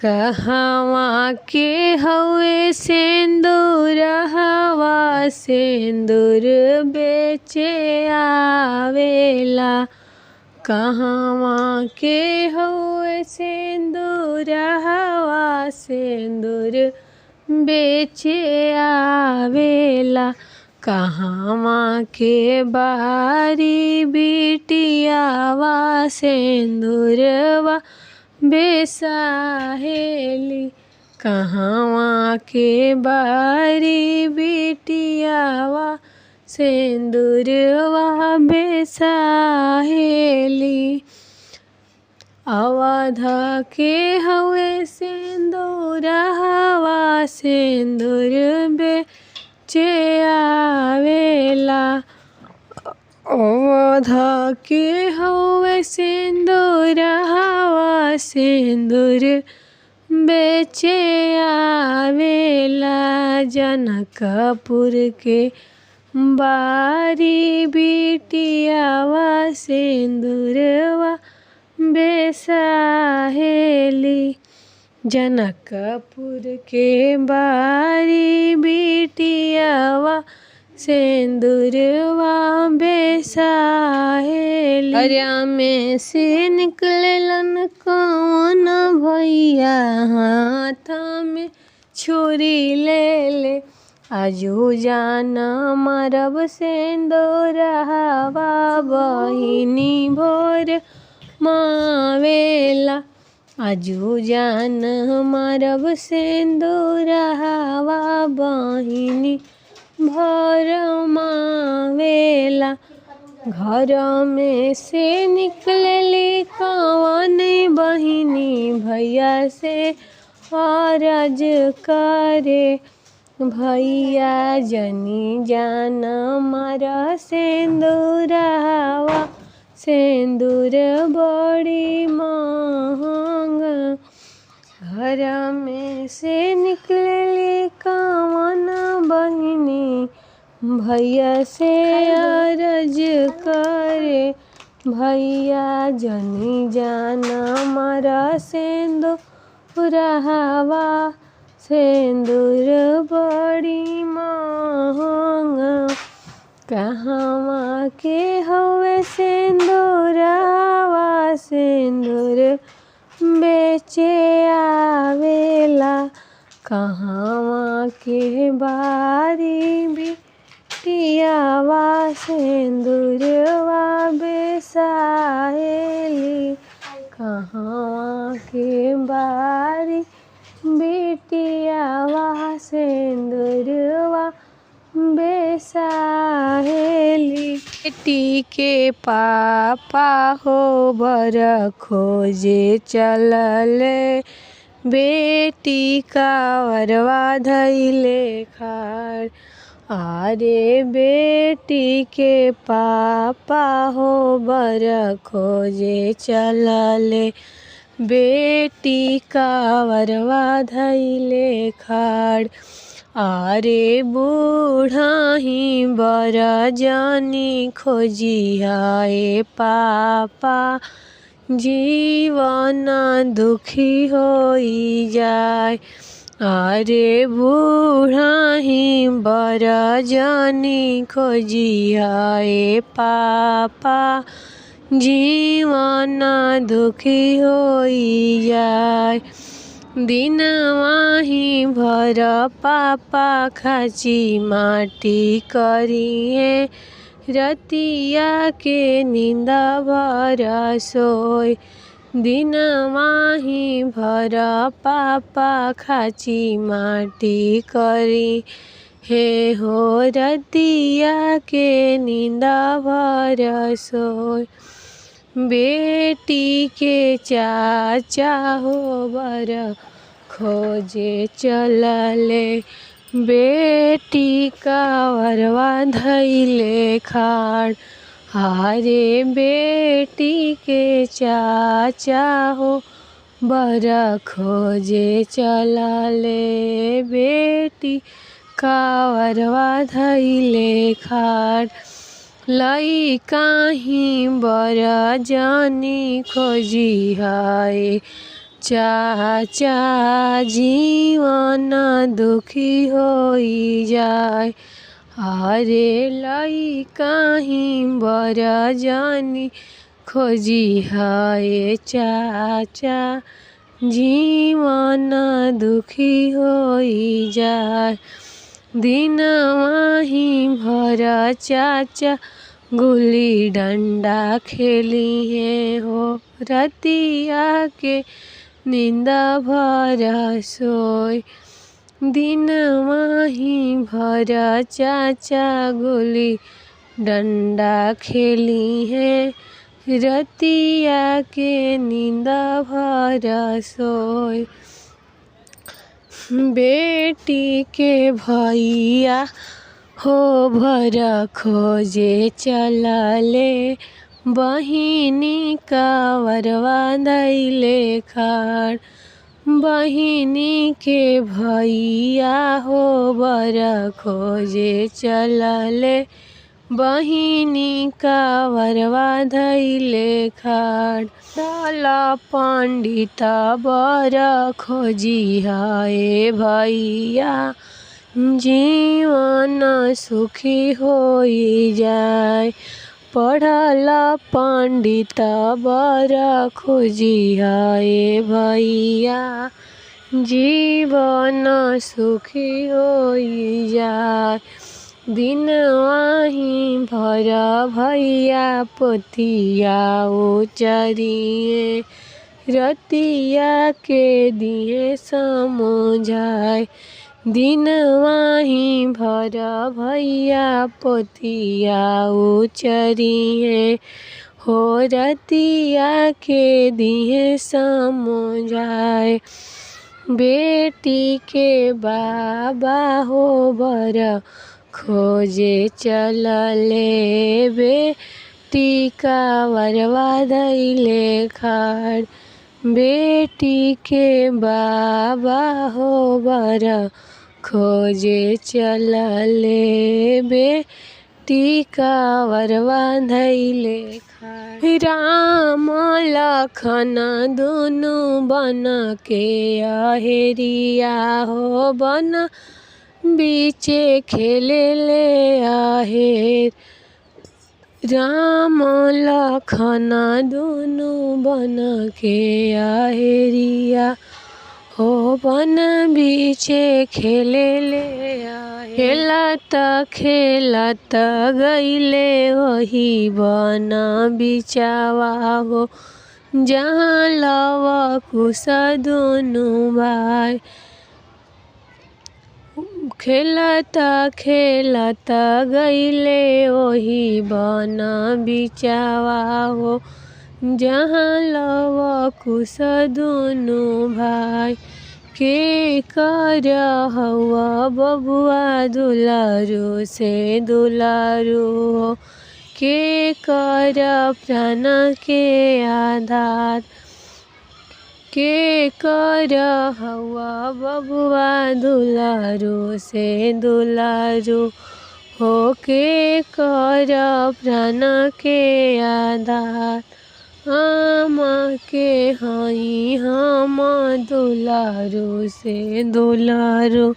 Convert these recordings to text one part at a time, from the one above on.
कहवा के हवे सिंदूरवा सिंदूर बेचे आवेला। कहवा के हवे सिंदूरवा सिंदूर बेचे आवेला। कहवा के बारी बिटियावा सिंदूरवा बेसाहेली। कहवा के बारी बिटियावा सिंदूरवा बेसाहेली। अवध के हवे सिंदूरवा सिंदूर बेचे आवेला। अवध के हवे सिंदूरवा सिंदूर बेचे आवेला। जनकपुर के बारी बिटियावा सिंदूरवा बेसाहेली। जनकपुर के बारी बिटियावा सिंदूरवा बेसाहेली। अरिया में से निकलन कौन भैया हाथ में छुरी ले ले। आजू जाना मारब सिंदूरवा बहिनी भोर मावेला। आजू जान मारब सिंदूरवा बहिनी भोर मावेला। घर में से निकलली कौन बहिनी भैया से अरज करे। भैया जनी जान मारा सिंदूरवा सिंदूर बड़ी महंगा। घर में से निकलली कौन बहिनी भैया से अरज करे। भैया जनी जाना मारा सिंदूरवा सिंदूर बड़ी महंगा। कहवा के हवे सिंदूरवा सिंदूर बेचे आवेला। कहवा के बारी बिटियावा सिंदूरवा बेसाहेली। कहवा के बारी बिटियावा सिंदूरवा बेसाहेली। बेटी के पापा हो बर खोजे चलले। बेटी का वरवा धइले खाड़। अरे बेटी के पापा हो बर खोजे चलले। बेटी का वरवा धइले खाड़। अरे बूढ़ा ही बर जानी खोजिहाए पापा जीवन दुखी होई जाए। अरे बूढ़ा ही बर जानी खोजिहाए पापा जीवन दुखी होई जाए। दिनवा ही भर पापा खाची माटी करिए। रतिया के नींदा भर सोय। दिनवा ही भर पापा खाची माटी करी हे हो। रतिया के नींदा भर सोय। बेटी के चाचा हो बर खोजे चलले। बेटी का वरवा धइले खाड़। अरे बेटी के चाचा हो बर खोजे चलले। बेटी का वरवा धइले खाड़। लइका ही बर जानी खोजी हाय चाचा जीवन दुखी होई जाए। अरे लइका ही बड़ा जानी खोजी हाय चाचा जीवन दुखी होई जाए। दिनवा ही भर चाचा गुल्ली डंडा खेली है हो। रतिया के नींदा भरा सोई। दिनवा ही भर चाचा गुल्ली डंडा खेली है। रतिया के नींदा भरा सोई। बेटी के भैया हो भरा खोजे चलले। बहिनी का वरवा धैले खाड़। बहिनी के भैया हो बड़ा खोजे चलले। बहिनी का वरवा धैले खाड़। डाला पंडिता बड़ा खोजी हाय भैया जीवन सुखी होई जाए। पढ़ला पंडिता बड़ा खोजी हाय भैया जीवन सुखी होई जाए। दिनवा ही भर भैया पोथिया उचरिए। रतिया के दिए समझाए। दिनवा ही भर भैया पोथिया उचरिए हो। रतिया के दिए समझाए। बेटी के बाबा हो बड़ा खोजे चलले। बेटी का वरवा धैले खाड़। बेटी के बाबा हो बड़ा खोजे चलले। बेटी का वरवा धैले खाड़। राम लखन दुनु बन के अहेरिया हो। बन बीचे खेले ले आहेर। राम लखन दुनु बन के अहेरिया हो। बन बीचे खेले ले आहेर। खेलत खेलत गईले वही बन बिचावा हो। जहाँ लव कुश दुनु भाई। खेलत खेलत गईले वही बन बिचावा हो। जहाँ लव कुश दुनु भाई। के कर हवा बबुआ दुलारू से दुलारू हो। के कर प्राण के आधार। के कर हवा बबुआ दुलारू से दुलारू हो। के कर प्राण के आधार। हम के हई हम दुलारू से दुलारू।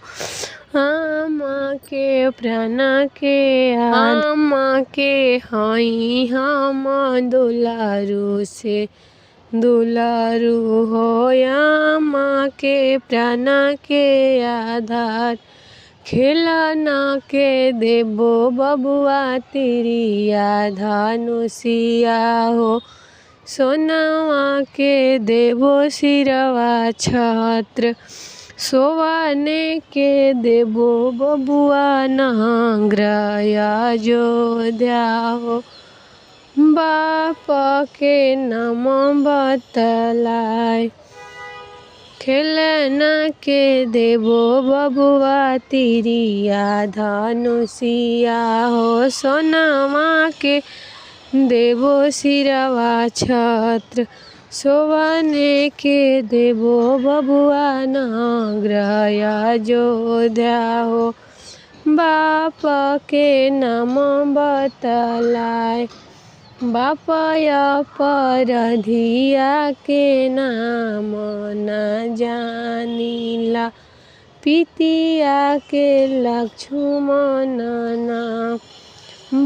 हम के प्राण के आधार। हम के हई हम दुलारू से दुलारू हो। हम के प्राण के आधार। खेलना के देबो बबुआ तिरिया धनुषिया हो। सोनवा के देबो सिरवा छत्र। सोवाने के देबो बबुआ नांगरया जोध्या हो। बाप के नाम बतलाए। खेलना के देबो बबुआ तिरिया धनुषिया हो। सोनवा के देबो सिरवा छत्र। सोवने के देबो बबुआ नांगरया जोध्या हो। बाप के नाम बतलाए। बापया परधिया के नाम न जानिला, पितिया के लक्ष्मण नाम।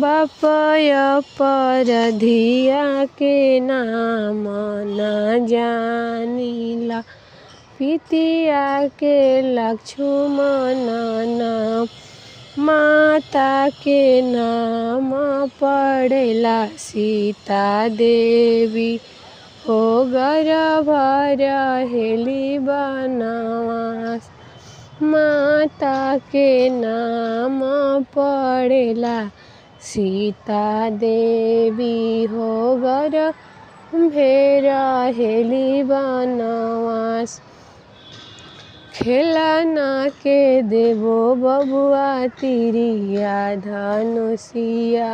बापया परधिया के नाम न जानिला, पितिया के लक्ष्मण नाम। माता के नाम पड़ेला सीता देवी, हो गर्भ रहेली बनवास। माता के नाम पड़ेला सीता देवी, हो गर्भ रहेली बनवास। खेलना के देबो बबुआ तिरिया धनुषिया,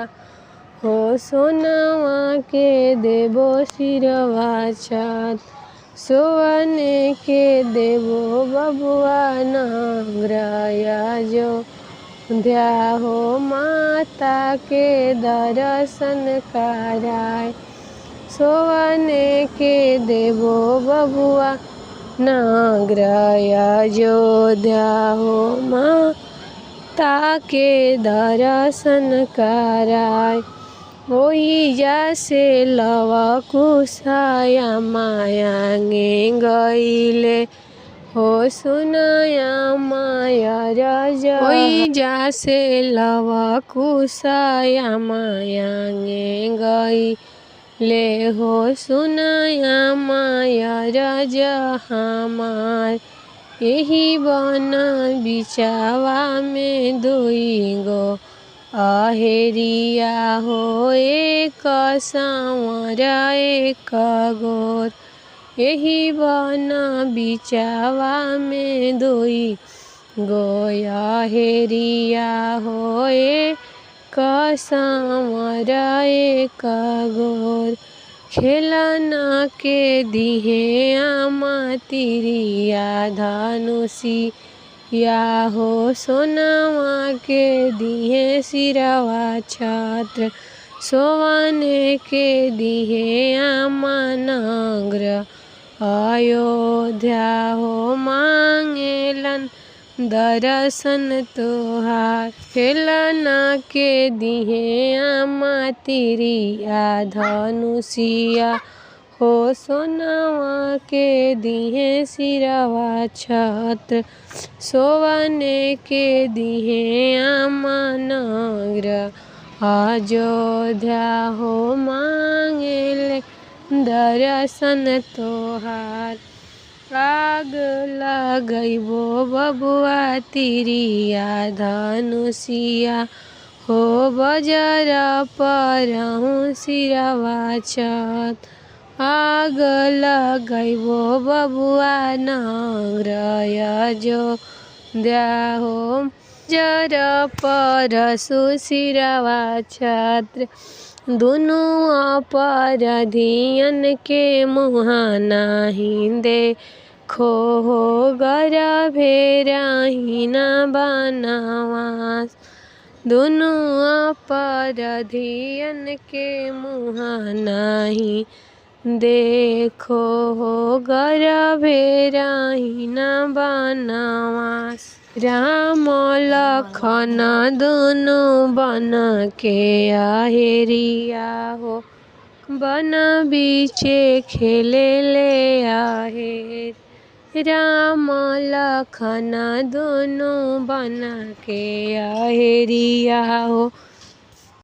हो सोनवा के देबो सिरवा छत्र। सोने के देबो बबुआ नगरया अयोध्या, हो माता के दर्शन कराय। सोने के देबो बबुआ नगरया अयोध्या, हो माता के दर्शन कराय। ओइजा से लव कुशया मायांगे गईले, हो सुनया माया रज। ओइजा से लव कुशया मायांगे गईले, हो सुनया माया रज हमार। एही बन बिचवा में दुई गो अहेरिया, हो एक सांवर एक गोर। एही बन बिचवा में दुई गो अहेरिया, हो एक सांवर एक गोर। खेलना के दिहे आमा तिरिया धनुषिया, हो सोनवा के दिहे सिरवा छत्र। सोने के दिहे आमा नगर अयोध्या, हो मांगेलन दर्शन तोहार। खेलना के दिहे आमा तिरिया धनुषिया, हो सोनवा के दिहे सिरवा छत्र। सोने के दिहे आमा नगर अयोध्या, हो मांगेले दर्शन तोहार। आग लगैबो बबुआ तिरिया धनुषिया, हो बजर परहु सिरवा छत्र। आग लगैबो बबुआ नगरया अयोध्या, हो बजर परसु सिरवा छत्र। दुनु अपराधियन के मुहा नाही देखो, हो गर्भे रही न बनवास। दुनु अपराधियन के मुहा नाही देखो, हो गर्भे रही न बनवास। राम लखन दुनु बन के अहेरिया, हो बन बीचे खेले ले आहेर। राम लखन दुनु बन के अहेरिया, हो